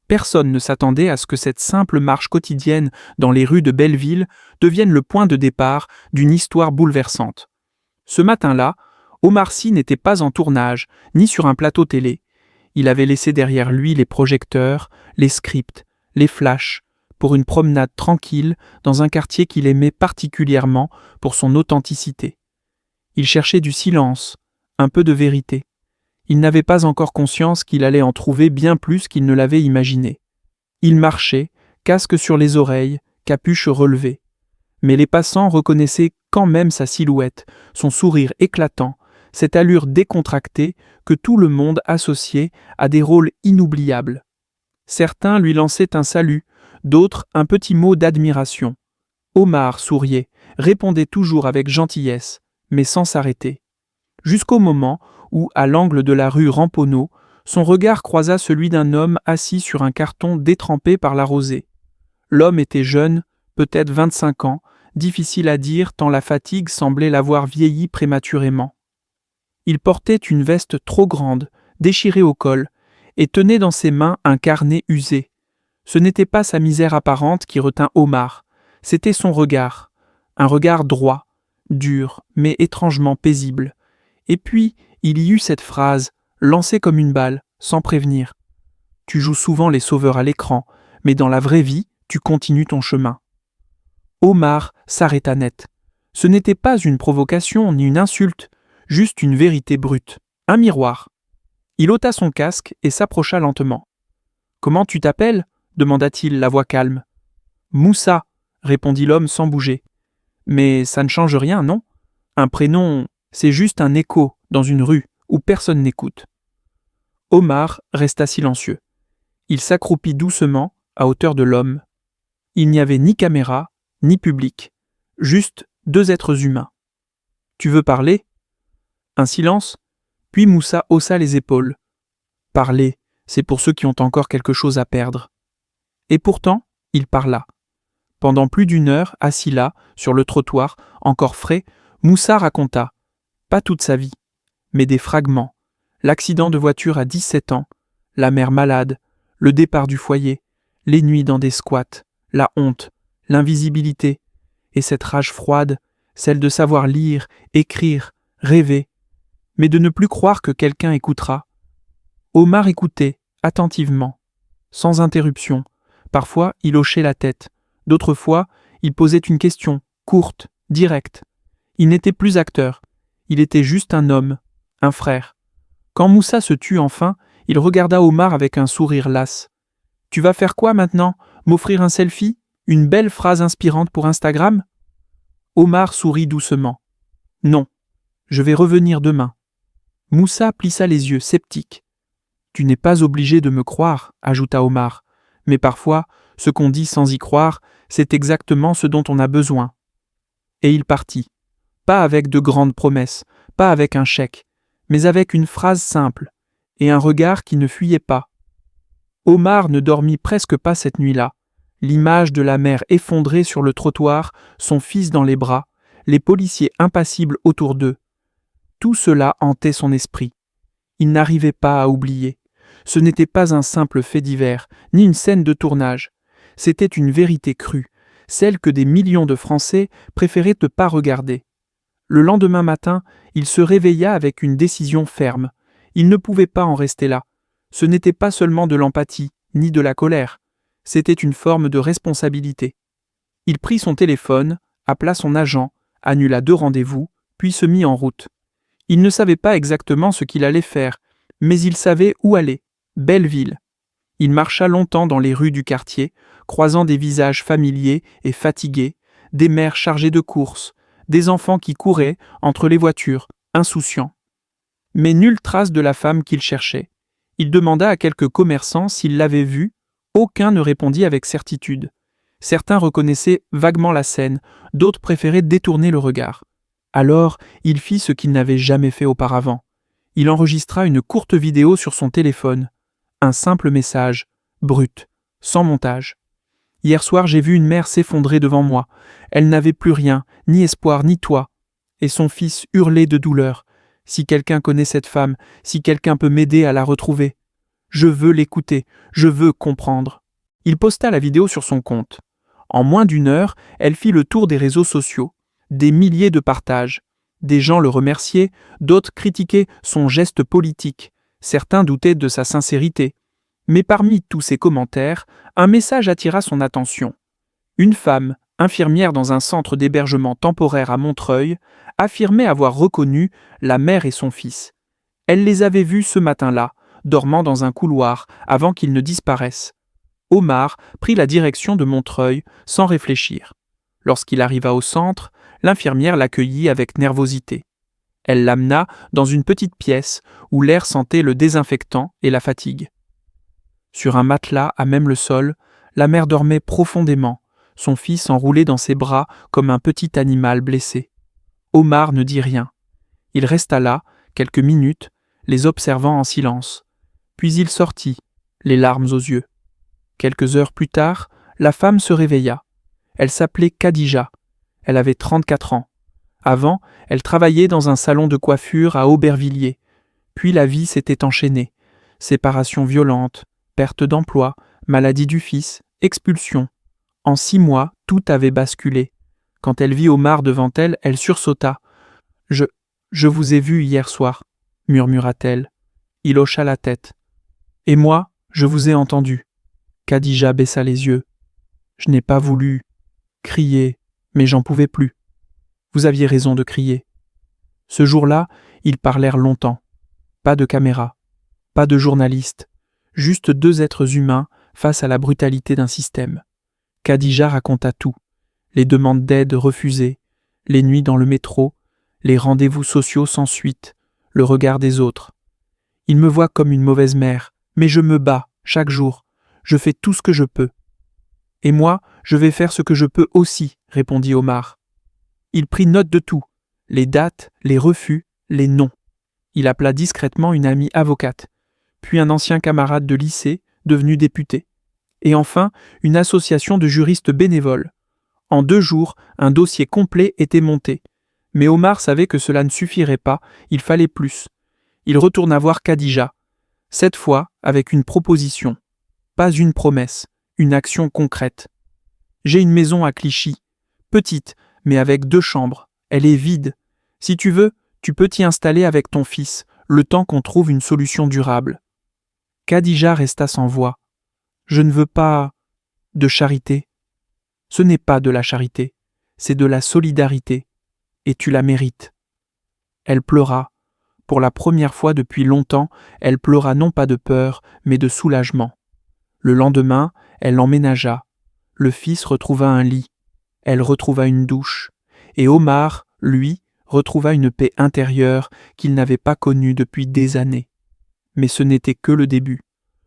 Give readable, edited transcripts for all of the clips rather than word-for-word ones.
Personne ne s'attendait à ce que cette simple marche quotidienne dans les rues de Belleville devienne le point de départ d'une histoire bouleversante. Ce matin-là, Omar Sy n'était pas en tournage, ni sur un plateau télé. Il avait laissé derrière lui les projecteurs, les scripts, les flashs, pour une promenade tranquille dans un quartier qu'il aimait particulièrement pour son authenticité. Il cherchait du silence, un peu de vérité. Il n'avait pas encore conscience qu'il allait en trouver bien plus qu'il ne l'avait imaginé. Il marchait, casque sur les oreilles, capuche relevée. Mais les passants reconnaissaient quand même sa silhouette, son sourire éclatant, cette allure décontractée que tout le monde associait à des rôles inoubliables. Certains lui lançaient un salut, d'autres un petit mot d'admiration. Omar souriait, répondait toujours avec gentillesse, mais sans s'arrêter. Jusqu'au moment où, à l'angle de la rue Ramponneau, son regard croisa celui d'un homme assis sur un carton détrempé par la rosée. L'homme était jeune, peut-être 25 ans, difficile à dire tant la fatigue semblait l'avoir vieilli prématurément. Il portait une veste trop grande, déchirée au col, et tenait dans ses mains un carnet usé. Ce n'était pas sa misère apparente qui retint Omar, c'était son regard. Un regard droit, dur, mais étrangement paisible. Et puis, il y eut cette phrase, lancée comme une balle, sans prévenir. « Tu joues souvent les sauveurs à l'écran, mais dans la vraie vie, tu continues ton chemin. » Omar s'arrêta net. Ce n'était pas une provocation ni une insulte, juste une vérité brute, un miroir. Il ôta son casque et s'approcha lentement. « Comment tu t'appelles » demanda-t-il, la voix calme. « Moussa » répondit l'homme sans bouger. « Mais ça ne change rien, non ? Un prénom, c'est juste un écho dans une rue où personne n'écoute. » Omar resta silencieux. Il s'accroupit doucement à hauteur de l'homme. Il n'y avait ni caméra, ni public, juste deux êtres humains. « Tu veux parler ?» Un silence, puis Moussa haussa les épaules. « Parler, c'est pour ceux qui ont encore quelque chose à perdre. » Et pourtant, il parla. Pendant plus d'une heure, assis là, sur le trottoir, encore frais, Moussa raconta, pas toute sa vie, mais des fragments. L'accident de voiture à 17 ans, la mère malade, le départ du foyer, les nuits dans des squats, la honte, l'invisibilité, et cette rage froide, celle de savoir lire, écrire, rêver, mais de ne plus croire que quelqu'un écoutera. Omar écoutait, attentivement, sans interruption. Parfois, il hochait la tête. D'autres fois, il posait une question, courte, directe. Il n'était plus acteur. Il était juste un homme, un frère. Quand Moussa se tut enfin, il regarda Omar avec un sourire las. « Tu vas faire quoi maintenant ? M'offrir un selfie ? Une belle phrase inspirante pour Instagram ?» Omar sourit doucement. « Non, je vais revenir demain. » Moussa plissa les yeux, sceptique. « Tu n'es pas obligé de me croire, » ajouta Omar. « Mais parfois, ce qu'on dit sans y croire, c'est exactement ce dont on a besoin. » Et il partit. Pas avec de grandes promesses, pas avec un chèque, mais avec une phrase simple et un regard qui ne fuyait pas. Omar ne dormit presque pas cette nuit-là. L'image de la mère effondrée sur le trottoir, son fils dans les bras, les policiers impassibles autour d'eux. Tout cela hantait son esprit. Il n'arrivait pas à oublier. Ce n'était pas un simple fait divers, ni une scène de tournage. C'était une vérité crue, celle que des millions de Français préféraient ne pas regarder. Le lendemain matin, il se réveilla avec une décision ferme. Il ne pouvait pas en rester là. Ce n'était pas seulement de l'empathie, ni de la colère. C'était une forme de responsabilité. Il prit son téléphone, appela son agent, annula 2 rendez-vous, puis se mit en route. Il ne savait pas exactement ce qu'il allait faire, mais il savait où aller, Belleville. Il marcha longtemps dans les rues du quartier, croisant des visages familiers et fatigués, des mères chargées de courses, des enfants qui couraient entre les voitures, insouciants. Mais nulle trace de la femme qu'il cherchait. Il demanda à quelques commerçants s'ils l'avaient vue, aucun ne répondit avec certitude. Certains reconnaissaient vaguement la scène, d'autres préféraient détourner le regard. Alors, il fit ce qu'il n'avait jamais fait auparavant. Il enregistra une courte vidéo sur son téléphone. Un simple message, brut, sans montage. « Hier soir, j'ai vu une mère s'effondrer devant moi. Elle n'avait plus rien, ni espoir, ni toit. Et son fils hurlait de douleur. Si quelqu'un connaît cette femme, si quelqu'un peut m'aider à la retrouver. Je veux l'écouter, je veux comprendre. Il posta la vidéo sur son compte. En moins d'une heure, elle fit le tour des réseaux sociaux. Des milliers de partages. Des gens le remerciaient, d'autres critiquaient son geste politique. Certains doutaient de sa sincérité. Mais parmi tous ces commentaires, un message attira son attention. Une femme, infirmière dans un centre d'hébergement temporaire à Montreuil, affirmait avoir reconnu la mère et son fils. Elle les avait vus ce matin-là, dormant dans un couloir, avant qu'ils ne disparaissent. Omar prit la direction de Montreuil sans réfléchir. Lorsqu'il arriva au centre, l'infirmière l'accueillit avec nervosité. Elle l'amena dans une petite pièce où l'air sentait le désinfectant et la fatigue. Sur un matelas à même le sol, la mère dormait profondément, son fils enroulé dans ses bras comme un petit animal blessé. Omar ne dit rien. Il resta là, quelques minutes, les observant en silence. Puis il sortit, les larmes aux yeux. Quelques heures plus tard, la femme se réveilla. Elle s'appelait Khadija. Elle avait 34 ans. Avant, elle travaillait dans un salon de coiffure à Aubervilliers. Puis la vie s'était enchaînée. Séparation violente, perte d'emploi, maladie du fils, expulsion. En 6 mois, tout avait basculé. Quand elle vit Omar devant elle, elle sursauta. « Je vous ai vu hier soir, » murmura-t-elle. Il hocha la tête. « Et moi, je vous ai entendu. » Khadija baissa les yeux. « Je n'ai pas voulu crier, mais j'en pouvais plus. Vous aviez raison de crier. » Ce jour-là, ils parlèrent longtemps. Pas de caméra, pas de journaliste, juste 2 êtres humains face à la brutalité d'un système. Khadija raconta tout. Les demandes d'aide refusées, les nuits dans le métro, les rendez-vous sociaux sans suite, le regard des autres. « Il me voit comme une mauvaise mère, mais je me bats, chaque jour. Je fais tout ce que je peux. »« Et moi, je vais faire ce que je peux aussi, » répondit Omar. Il prit note de tout, les dates, les refus, les noms. Il appela discrètement une amie avocate, puis un ancien camarade de lycée, devenu député, et enfin une association de juristes bénévoles. En 2 jours, un dossier complet était monté. Mais Omar savait que cela ne suffirait pas, il fallait plus. Il retourna voir Khadija, cette fois avec une proposition. Pas une promesse, une action concrète. « J'ai une maison à Clichy, petite, mais avec 2 chambres. Elle est vide. Si tu veux, tu peux t'y installer avec ton fils, le temps qu'on trouve une solution durable. » Khadija resta sans voix. « Je ne veux pas de charité. Ce n'est pas de la charité, c'est de la solidarité. Et tu la mérites. » Elle pleura. Pour la première fois depuis longtemps, elle pleura non pas de peur, mais de soulagement. Le lendemain, elle l'emménagea. Le fils retrouva un lit. Elle retrouva une douche. Et Omar, lui, retrouva une paix intérieure qu'il n'avait pas connue depuis des années. Mais ce n'était que le début.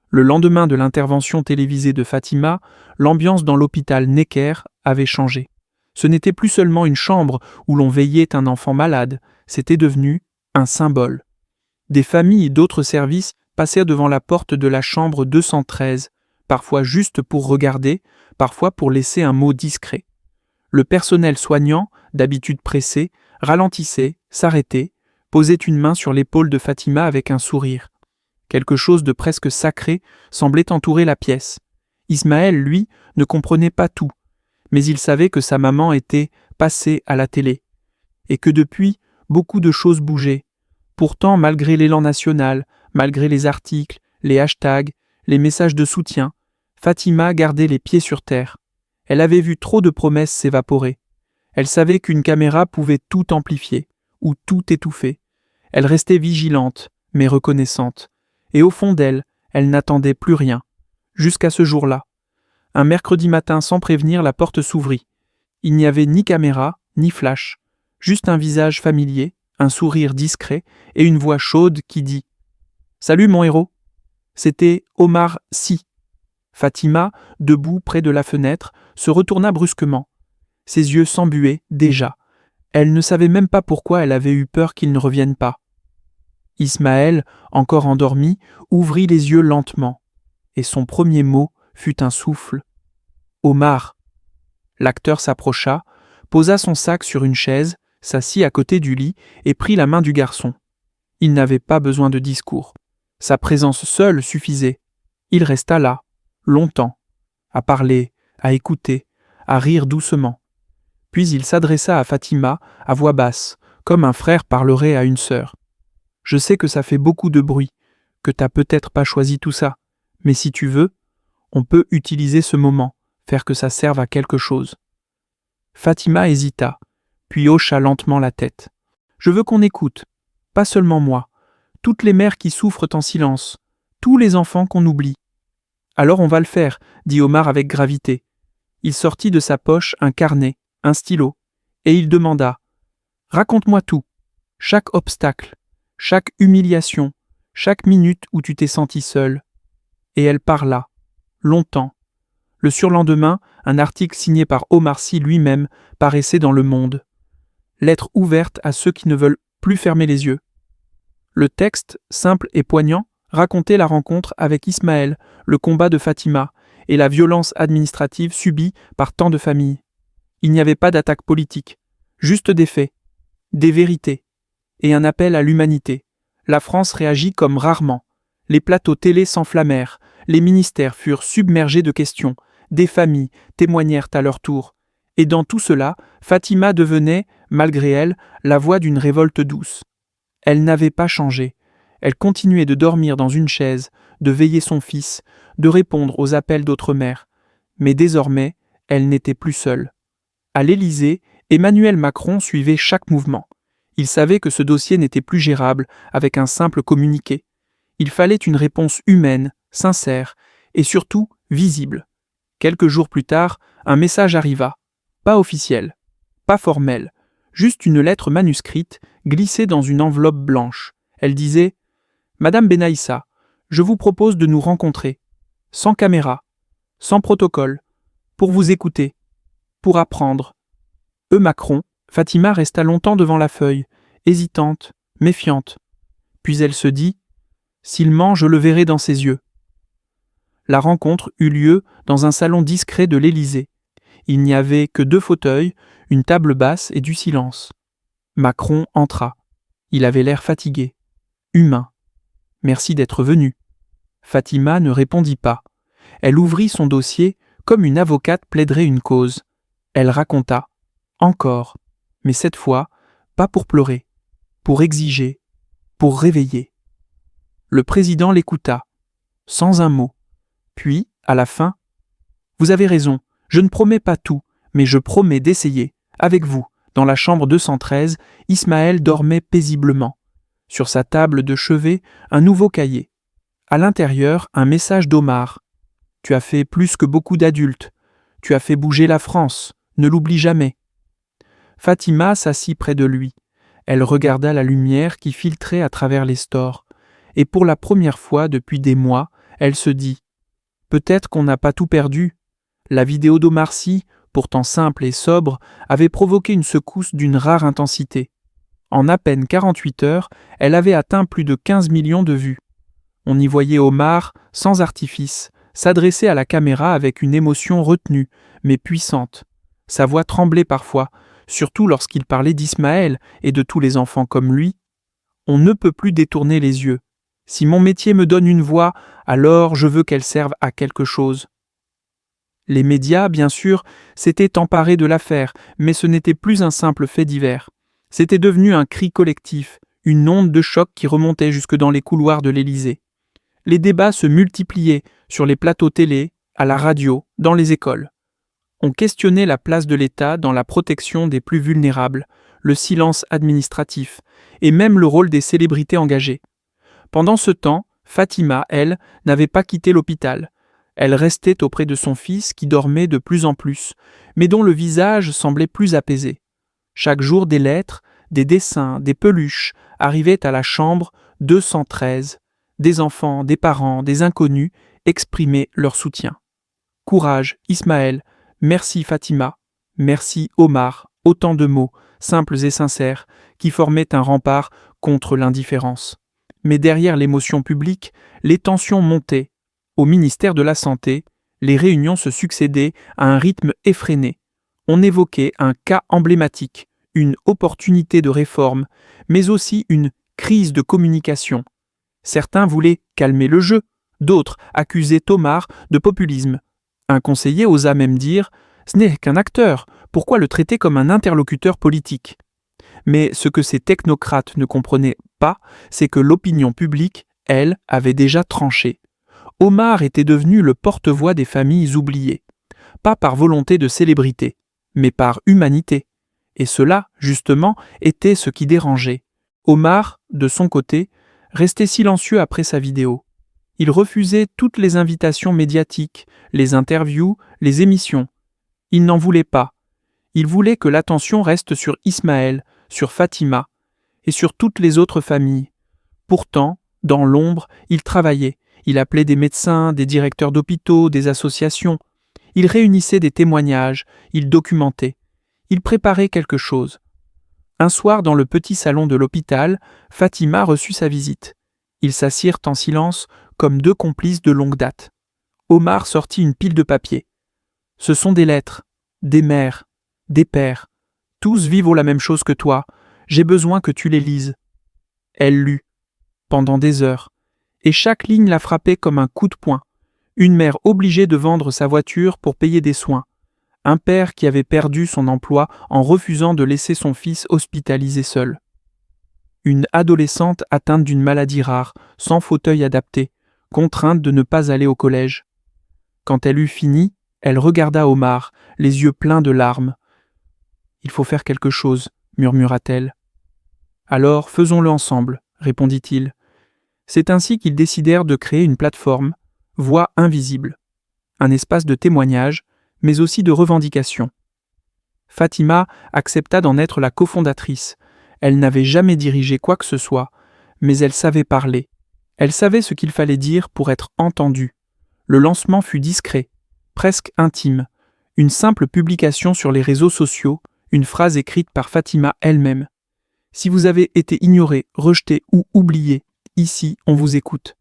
Le lendemain de l'intervention télévisée de Fatima, l'ambiance dans l'hôpital Necker avait changé. Ce n'était plus seulement une chambre où l'on veillait un enfant malade, c'était devenu un symbole. Des familles et d'autres services passaient devant la porte de la chambre 213, parfois juste pour regarder, parfois pour laisser un mot discret. Le personnel soignant, d'habitude pressé, ralentissait, s'arrêtait, posait une main sur l'épaule de Fatima avec un sourire. Quelque chose de presque sacré semblait entourer la pièce. Ismaël, lui, ne comprenait pas tout, mais il savait que sa maman était passée à la télé, et que depuis, beaucoup de choses bougeaient. Pourtant, malgré l'élan national, malgré les articles, les hashtags, les messages de soutien, Fatima gardait les pieds sur terre. Elle avait vu trop de promesses s'évaporer. Elle savait qu'une caméra pouvait tout amplifier, ou tout étouffer. Elle restait vigilante, mais reconnaissante. Et au fond d'elle, elle n'attendait plus rien. Jusqu'à ce jour-là. Un mercredi matin, sans prévenir, la porte s'ouvrit. Il n'y avait ni caméra, ni flash. Juste un visage familier, un sourire discret et une voix chaude qui dit « Salut mon héros !» C'était Omar Sy. Fatima, debout près de la fenêtre, se retourna brusquement. Ses yeux s'embuaient déjà. Elle ne savait même pas pourquoi elle avait eu peur qu'il ne revienne pas. Ismaël, encore endormi, ouvrit les yeux lentement, et son premier mot fut un souffle. « Omar !» L'acteur s'approcha, posa son sac sur une chaise, s'assit à côté du lit et prit la main du garçon. Il n'avait pas besoin de discours. Sa présence seule suffisait. Il resta là, longtemps, à parler, à écouter, à rire doucement. Puis il s'adressa à Fatima à voix basse, comme un frère parlerait à une sœur. « Je sais que ça fait beaucoup de bruit, que t'as peut-être pas choisi tout ça, mais si tu veux, on peut utiliser ce moment, faire que ça serve à quelque chose. » Fatima hésita, puis hocha lentement la tête. « Je veux qu'on écoute, pas seulement moi, toutes les mères qui souffrent en silence, tous les enfants qu'on oublie. » « Alors on va le faire, » dit Omar avec gravité. Il sortit de sa poche un carnet, un stylo, et il demanda « Raconte-moi tout, chaque obstacle, chaque humiliation, chaque minute où tu t'es senti seule. » Et elle parla, longtemps. Le surlendemain, un article signé par Omar Sy lui-même paraissait dans Le Monde. Lettre ouverte à ceux qui ne veulent plus fermer les yeux. Le texte, simple et poignant, racontait la rencontre avec Ismaël, le combat de Fatima et la violence administrative subie par tant de familles. Il n'y avait pas d'attaque politique, juste des faits, des vérités, et un appel à l'humanité. La France réagit comme rarement. Les plateaux télé s'enflammèrent, les ministères furent submergés de questions, des familles témoignèrent à leur tour. Et dans tout cela, Fatima devenait, malgré elle, la voix d'une révolte douce. Elle n'avait pas changé. Elle continuait de dormir dans une chaise, de veiller son fils, de répondre aux appels d'autres mères. Mais désormais, elle n'était plus seule. À l'Élysée, Emmanuel Macron suivait chaque mouvement. Il savait que ce dossier n'était plus gérable avec un simple communiqué. Il fallait une réponse humaine, sincère et surtout visible. Quelques jours plus tard, un message arriva. Pas officiel, pas formel, juste une lettre manuscrite glissée dans une enveloppe blanche. Elle disait « Madame Benaïssa, je vous propose de nous rencontrer, sans caméra, sans protocole, pour vous écouter, pour apprendre. » Macron, Fatima resta longtemps devant la feuille, hésitante, méfiante. Puis elle se dit « S'il ment, je le verrai dans ses yeux. » La rencontre eut lieu dans un salon discret de l'Élysée. Il n'y avait que 2 fauteuils, une table basse et du silence. Macron entra. Il avait l'air fatigué, humain. « Merci d'être venu. » Fatima ne répondit pas. Elle ouvrit son dossier comme une avocate plaiderait une cause. Elle raconta. Encore. Mais cette fois, pas pour pleurer, pour exiger, pour réveiller. Le président l'écouta, sans un mot. Puis, à la fin, « Vous avez raison, je ne promets pas tout, mais je promets d'essayer. Avec vous, dans la chambre 213, Ismaël dormait paisiblement. Sur sa table de chevet, un nouveau cahier. À l'intérieur, un message d'Omar. « Tu as fait plus que beaucoup d'adultes. Tu as fait bouger la France. Ne l'oublie jamais. » Fatima s'assit près de lui. Elle regarda la lumière qui filtrait à travers les stores. Et pour la première fois depuis des mois, elle se dit « Peut-être qu'on n'a pas tout perdu. » La vidéo d'Omar Sy, pourtant simple et sobre, avait provoqué une secousse d'une rare intensité. En à peine 48 heures, elle avait atteint plus de 15 millions de vues. On y voyait Omar, sans artifice, s'adresser à la caméra avec une émotion retenue, mais puissante. Sa voix tremblait parfois, surtout lorsqu'il parlait d'Ismaël et de tous les enfants comme lui. On ne peut plus détourner les yeux. Si mon métier me donne une voix, alors je veux qu'elle serve à quelque chose. Les médias, bien sûr, s'étaient emparés de l'affaire, mais ce n'était plus un simple fait divers. C'était devenu un cri collectif, une onde de choc qui remontait jusque dans les couloirs de l'Élysée. Les débats se multipliaient sur les plateaux télé, à la radio, dans les écoles. On questionnait la place de l'État dans la protection des plus vulnérables, le silence administratif, et même le rôle des célébrités engagées. Pendant ce temps, Fatima, elle, n'avait pas quitté l'hôpital. Elle restait auprès de son fils qui dormait de plus en plus, mais dont le visage semblait plus apaisé. Chaque jour, des lettres, des dessins, des peluches arrivaient à la chambre 213. Des enfants, des parents, des inconnus exprimaient leur soutien. Courage, Ismaël, merci Fatima, merci Omar, autant de mots, simples et sincères, qui formaient un rempart contre l'indifférence. Mais derrière l'émotion publique, les tensions montaient. Au ministère de la Santé, les réunions se succédaient à un rythme effréné. On évoquait un cas emblématique, une opportunité de réforme, mais aussi une crise de communication. Certains voulaient calmer le jeu, d'autres accusaient Omar de populisme. Un conseiller osa même dire « Ce n'est qu'un acteur, pourquoi le traiter comme un interlocuteur politique ?» Mais ce que ces technocrates ne comprenaient pas, c'est que l'opinion publique, elle, avait déjà tranché. Omar était devenu le porte-voix des familles oubliées, pas par volonté de célébrité, mais par humanité. Et cela, justement, était ce qui dérangeait. Omar, de son côté, restait silencieux après sa vidéo. Il refusait toutes les invitations médiatiques, les interviews, les émissions. Il n'en voulait pas. Il voulait que l'attention reste sur Ismaël, sur Fatima, et sur toutes les autres familles. Pourtant, dans l'ombre, il travaillait. Il appelait des médecins, des directeurs d'hôpitaux, des associations. Il réunissait des témoignages, il documentait. Il préparait quelque chose. Un soir, dans le petit salon de l'hôpital, Fatima reçut sa visite. Ils s'assirent en silence, comme deux complices de longue date. Omar sortit une pile de papier. Ce sont des lettres, des mères, des pères. Tous vivent la même chose que toi. J'ai besoin que tu les lises. Elle lut, pendant des heures, et chaque ligne la frappait comme un coup de poing. Une mère obligée de vendre sa voiture pour payer des soins. Un père qui avait perdu son emploi en refusant de laisser son fils hospitalisé seul. Une adolescente atteinte d'une maladie rare, sans fauteuil adapté, contrainte de ne pas aller au collège. Quand elle eut fini, elle regarda Omar, les yeux pleins de larmes. « Il faut faire quelque chose, » murmura-t-elle. « Alors, faisons-le ensemble, » répondit-il. C'est ainsi qu'ils décidèrent de créer une plateforme, Voix invisible, un espace de témoignage, mais aussi de revendication. Fatima accepta d'en être la cofondatrice. Elle n'avait jamais dirigé quoi que ce soit, mais elle savait parler. Elle savait ce qu'il fallait dire pour être entendue. Le lancement fut discret, presque intime. Une simple publication sur les réseaux sociaux, une phrase écrite par Fatima elle-même. « Si vous avez été ignoré, rejeté ou oublié, ici on vous écoute. »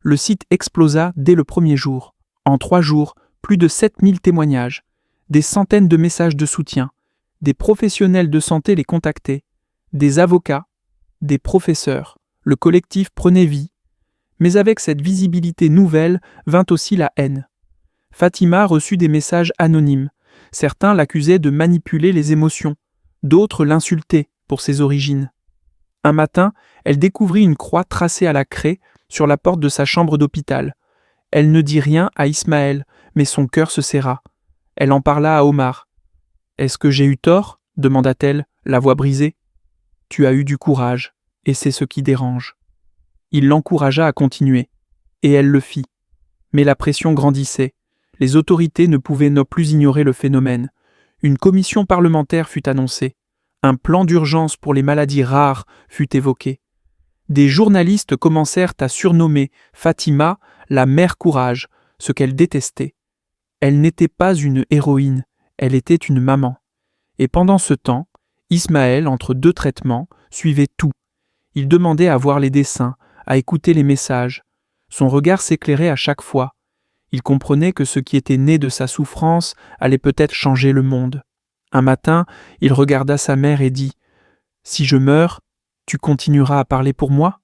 Le site explosa dès le premier jour. En 3 jours, plus de 7000 témoignages, des centaines de messages de soutien, des professionnels de santé les contactaient, des avocats, des professeurs. Le collectif prenait vie. Mais avec cette visibilité nouvelle vint aussi la haine. Fatima reçut des messages anonymes. Certains l'accusaient de manipuler les émotions, d'autres l'insultaient pour ses origines. Un matin, elle découvrit une croix tracée à la craie sur la porte de sa chambre d'hôpital. Elle ne dit rien à Ismaël, mais son cœur se serra. Elle en parla à Omar. « Est-ce que j'ai eu tort ?» demanda-t-elle, la voix brisée. « Tu as eu du courage, et c'est ce qui dérange. » Il l'encouragea à continuer, et elle le fit. Mais la pression grandissait. Les autorités ne pouvaient non plus ignorer le phénomène. Une commission parlementaire fut annoncée. Un plan d'urgence pour les maladies rares fut évoqué. Des journalistes commencèrent à surnommer Fatima la mère courage, ce qu'elle détestait. Elle n'était pas une héroïne, elle était une maman. Et pendant ce temps, Ismaël, entre 2 traitements, suivait tout. Il demandait à voir les dessins, à écouter les messages. Son regard s'éclairait à chaque fois. Il comprenait que ce qui était né de sa souffrance allait peut-être changer le monde. Un matin, il regarda sa mère et dit « Si je meurs, tu continueras à parler pour moi ?»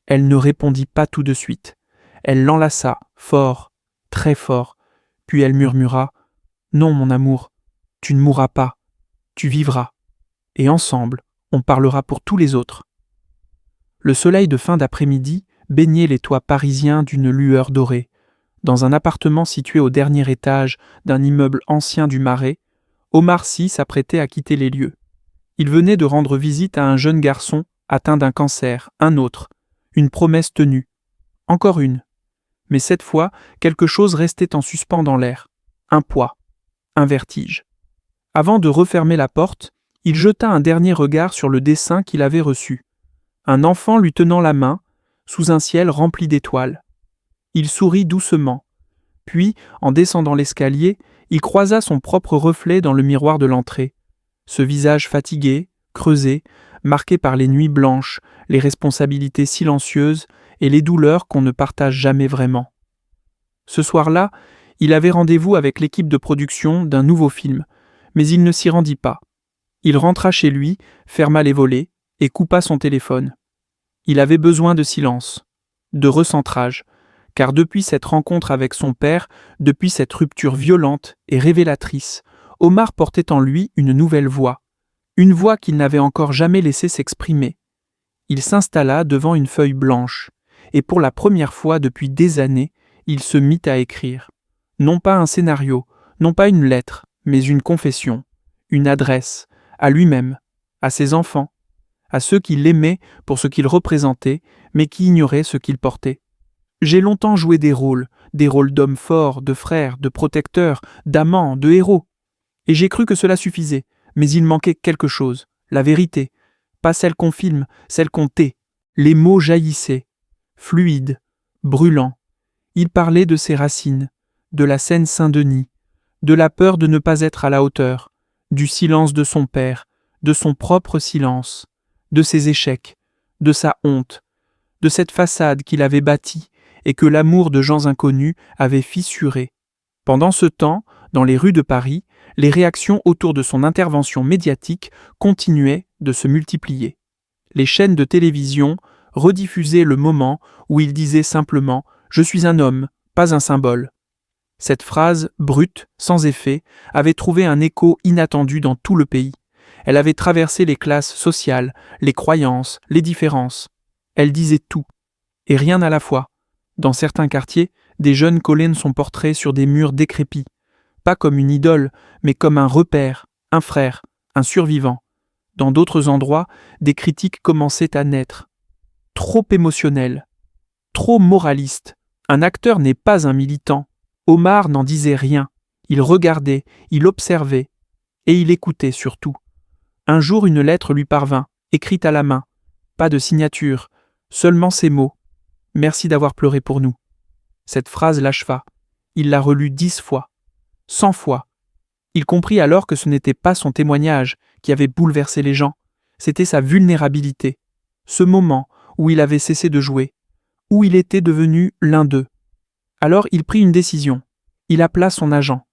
Elle ne répondit pas tout de suite. Elle l'enlaça, fort, très fort, puis elle murmura « Non, mon amour, tu ne mourras pas, tu vivras, et ensemble, on parlera pour tous les autres. » Le soleil de fin d'après-midi baignait les toits parisiens d'une lueur dorée. Dans un appartement situé au dernier étage d'un immeuble ancien du Marais, Omar Sy s'apprêtait à quitter les lieux. Il venait de rendre visite à un jeune garçon atteint d'un cancer, un autre, une promesse tenue, encore une. Mais cette fois, quelque chose restait en suspens dans l'air, un poids, un vertige. Avant de refermer la porte, il jeta un dernier regard sur le dessin qu'il avait reçu. Un enfant lui tenant la main, sous un ciel rempli d'étoiles. Il sourit doucement. Puis, en descendant l'escalier, il croisa son propre reflet dans le miroir de l'entrée. Ce visage fatigué, creusé, marqué par les nuits blanches, les responsabilités silencieuses et les douleurs qu'on ne partage jamais vraiment. Ce soir-là, il avait rendez-vous avec l'équipe de production d'un nouveau film, mais il ne s'y rendit pas. Il rentra chez lui, ferma les volets et coupa son téléphone. Il avait besoin de silence, de recentrage, car depuis cette rencontre avec son père, depuis cette rupture violente et révélatrice, Omar portait en lui une nouvelle voix, une voix qu'il n'avait encore jamais laissé s'exprimer. Il s'installa devant une feuille blanche, et pour la première fois depuis des années, il se mit à écrire. Non pas un scénario, non pas une lettre, mais une confession, une adresse, à lui-même, à ses enfants, à ceux qui l'aimaient pour ce qu'il représentait, mais qui ignoraient ce qu'il portait. J'ai longtemps joué des rôles d'hommes forts, de frères, de protecteurs, d'amants, de héros. Et j'ai cru que cela suffisait, mais il manquait quelque chose, la vérité, pas celle qu'on filme, celle qu'on tait. Les mots jaillissaient, fluides, brûlants. Il parlait de ses racines, de la Seine-Saint-Denis, de la peur de ne pas être à la hauteur, du silence de son père, de son propre silence, de ses échecs, de sa honte, de cette façade qu'il avait bâtie et que l'amour de gens inconnus avait fissurée. Pendant ce temps, dans les rues de Paris, les réactions autour de son intervention médiatique continuaient de se multiplier. Les chaînes de télévision rediffusaient le moment où il disait simplement « Je suis un homme, pas un symbole ». Cette phrase, brute, sans effet, avait trouvé un écho inattendu dans tout le pays. Elle avait traversé les classes sociales, les croyances, les différences. Elle disait tout, et rien à la fois. Dans certains quartiers, des jeunes collaient son portrait sur des murs décrépits, pas comme une idole, mais comme un repère, un frère, un survivant. Dans d'autres endroits, des critiques commençaient à naître. Trop émotionnel, trop moraliste. Un acteur n'est pas un militant. Omar n'en disait rien. Il regardait, il observait, et il écoutait surtout. Un jour, une lettre lui parvint, écrite à la main. Pas de signature, seulement ces mots. « Merci d'avoir pleuré pour nous ». Cette phrase l'acheva. Il la relut 10 fois, 100 fois. Il comprit alors que ce n'était pas son témoignage qui avait bouleversé les gens, c'était sa vulnérabilité, ce moment où il avait cessé de jouer, où il était devenu l'un d'eux. Alors il prit une décision. Il appela son agent,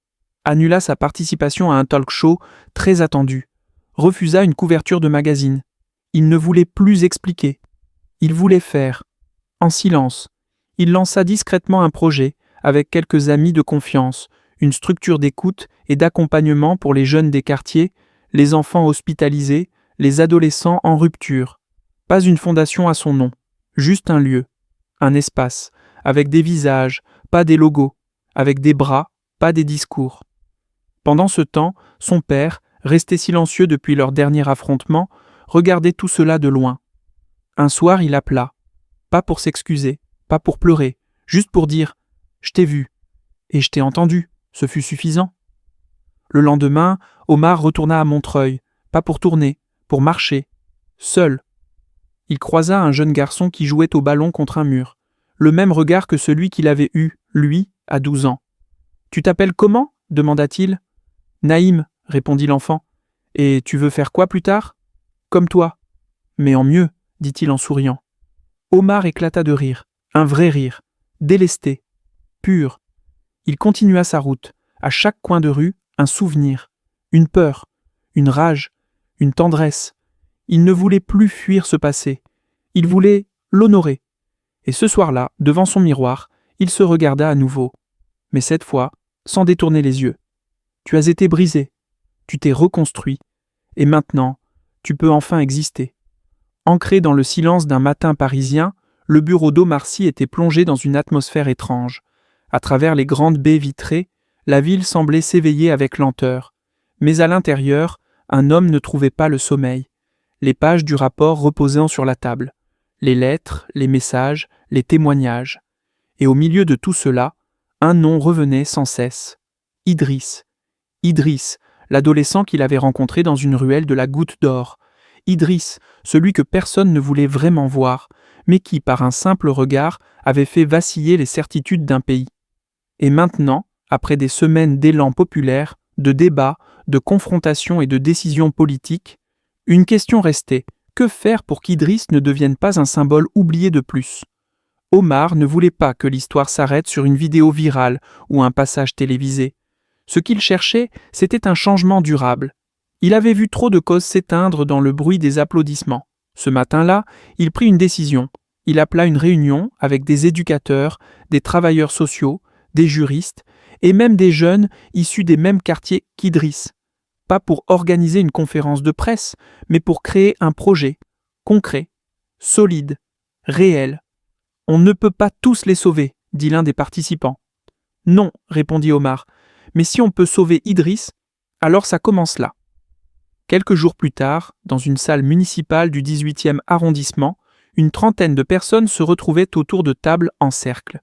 annula sa participation à un talk-show très attendu, refusa une couverture de magazine. Il ne voulait plus expliquer. Il voulait faire. En silence, il lança discrètement un projet avec quelques amis de confiance, une structure d'écoute et d'accompagnement pour les jeunes des quartiers, les enfants hospitalisés, les adolescents en rupture. Pas une fondation à son nom, juste un lieu, un espace, avec des visages, pas des logos, avec des bras, pas des discours. Pendant ce temps, son père, resté silencieux depuis leur dernier affrontement, regardait tout cela de loin. Un soir, il appela. Pas pour s'excuser, pas pour pleurer, juste pour dire « Je t'ai vu, et je t'ai entendu, ce fut suffisant ». Le lendemain, Omar retourna à Montreuil, pas pour tourner, pour marcher, seul. Il croisa un jeune garçon qui jouait au ballon contre un mur, le même regard que celui qu'il avait eu, lui, à 12 ans. « Tu t'appelles comment » demanda-t-il. « Naïm » répondit l'enfant. « Et tu veux faire quoi plus tard ?»« Comme toi. »« Mais en mieux » dit-il en souriant. Omar éclata de rire, un vrai rire, délesté, pur. Il continua sa route, à chaque coin de rue, un souvenir, une peur, une rage, une tendresse. Il ne voulait plus fuir ce passé, il voulait l'honorer. Et ce soir-là, devant son miroir, il se regarda à nouveau, mais cette fois, sans détourner les yeux. Tu as été brisé, tu t'es reconstruit, et maintenant, tu peux enfin exister. Ancré dans le silence d'un matin parisien, le bureau d'Omar Sy était plongé dans une atmosphère étrange. À travers les grandes baies vitrées, la ville semblait s'éveiller avec lenteur. Mais à l'intérieur, un homme ne trouvait pas le sommeil. Les pages du rapport reposant sur la table. Les lettres, les messages, les témoignages. Et au milieu de tout cela, un nom revenait sans cesse. Idriss. Idriss, l'adolescent qu'il avait rencontré dans une ruelle de la Goutte d'Or. Idriss, celui que personne ne voulait vraiment voir, mais qui, par un simple regard, avait fait vaciller les certitudes d'un pays. Et maintenant, après des semaines d'élan populaire, de débats, de confrontations et de décisions politiques, une question restait. Que faire pour qu'Idriss ne devienne pas un symbole oublié de plus ? Omar ne voulait pas que l'histoire s'arrête sur une vidéo virale ou un passage télévisé. Ce qu'il cherchait, c'était un changement durable. Il avait vu trop de causes s'éteindre dans le bruit des applaudissements. Ce matin-là, il prit une décision. Il appela une réunion avec des éducateurs, des travailleurs sociaux, des juristes et même des jeunes issus des mêmes quartiers qu'Idriss. Pas pour organiser une conférence de presse, mais pour créer un projet concret, solide, réel. On ne peut pas tous les sauver, dit l'un des participants. Non, répondit Omar, mais si on peut sauver Idriss, alors ça commence là. Quelques jours plus tard, dans une salle municipale du 18e arrondissement, une trentaine de personnes se retrouvaient autour de tables en cercle.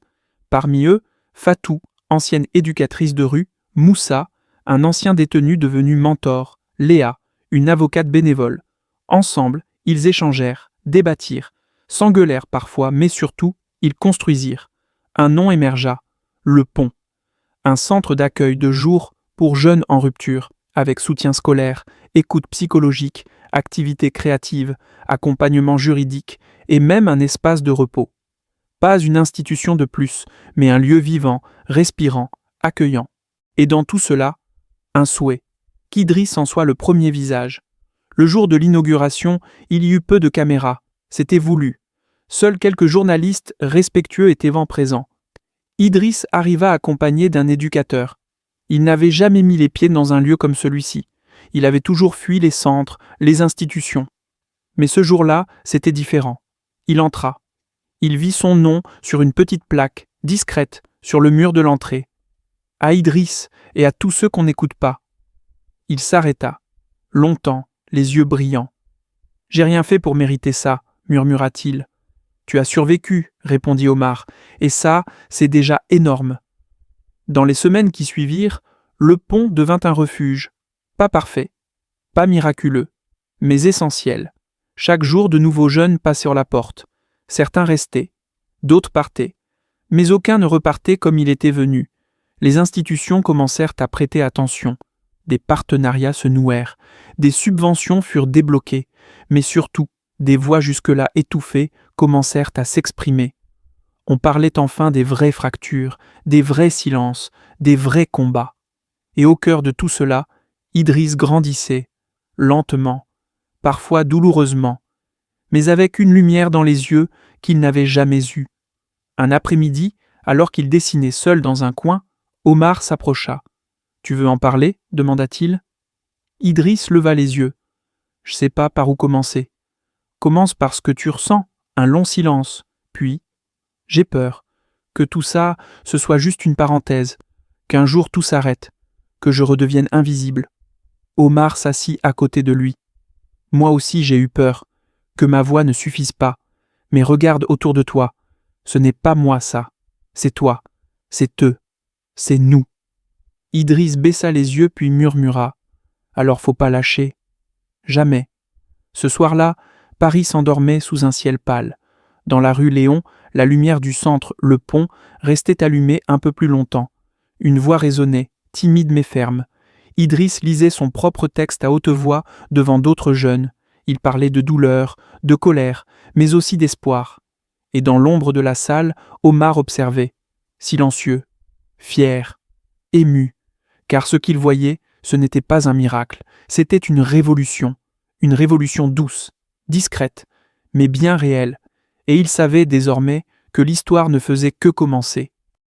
Parmi eux, Fatou, ancienne éducatrice de rue, Moussa, un ancien détenu devenu mentor, Léa, une avocate bénévole. Ensemble, ils échangèrent, débattirent, s'engueulèrent parfois, mais surtout, ils construisirent. Un nom émergea, le Pont. Un centre d'accueil de jour pour jeunes en rupture, avec soutien scolaire, écoute psychologique, activités créatives, accompagnement juridique et même un espace de repos. Pas une institution de plus, mais un lieu vivant, respirant, accueillant. Et dans tout cela, un souhait, qu'Idriss en soit le premier visage. Le jour de l'inauguration, il y eut peu de caméras, c'était voulu. Seuls quelques journalistes respectueux étaient présents. Idriss arriva accompagné d'un éducateur. Il n'avait jamais mis les pieds dans un lieu comme celui-ci. Il avait toujours fui les centres, les institutions. Mais ce jour-là, c'était différent. Il entra. Il vit son nom sur une petite plaque, discrète, sur le mur de l'entrée. À Idriss et à tous ceux qu'on n'écoute pas. Il s'arrêta, longtemps, les yeux brillants. « J'ai rien fait pour mériter ça, murmura-t-il. « Tu as survécu, répondit Omar, et ça, c'est déjà énorme. » Dans les semaines qui suivirent, le pont devint un refuge. Pas parfait, pas miraculeux, mais essentiel. Chaque jour, de nouveaux jeunes passaient sur la porte. Certains restaient, d'autres partaient. Mais aucun ne repartait comme il était venu. Les institutions commencèrent à prêter attention. Des partenariats se nouèrent, des subventions furent débloquées, mais surtout, des voix jusque-là étouffées commencèrent à s'exprimer. On parlait enfin des vraies fractures, des vrais silences, des vrais combats. Et au cœur de tout cela, Idriss grandissait, lentement, parfois douloureusement, mais avec une lumière dans les yeux qu'il n'avait jamais eue. Un après-midi, alors qu'il dessinait seul dans un coin, Omar s'approcha. « Tu veux en parler ?» demanda-t-il. Idriss leva les yeux. « Je sais pas par où commencer. » « Commence par ce que tu ressens, un long silence, puis « J'ai peur, que tout ça, ce soit juste une parenthèse, qu'un jour tout s'arrête, que je redevienne invisible. » Omar s'assit à côté de lui. « Moi aussi j'ai eu peur, que ma voix ne suffise pas, mais regarde autour de toi, ce n'est pas moi ça, c'est toi, c'est eux, c'est nous. » Idriss baissa les yeux puis murmura. « Alors faut pas lâcher. » Jamais. Ce soir-là, Paris s'endormait sous un ciel pâle. Dans la rue Léon, la lumière du centre, le pont, restait allumée un peu plus longtemps. Une voix résonnait, timide mais ferme. Idriss lisait son propre texte à haute voix devant d'autres jeunes. Il parlait de douleur, de colère, mais aussi d'espoir. Et dans l'ombre de la salle, Omar observait, silencieux, fier, ému, car ce qu'il voyait, ce n'était pas un miracle, c'était une révolution douce, discrète, mais bien réelle, et il savait désormais que l'histoire ne faisait que commencer.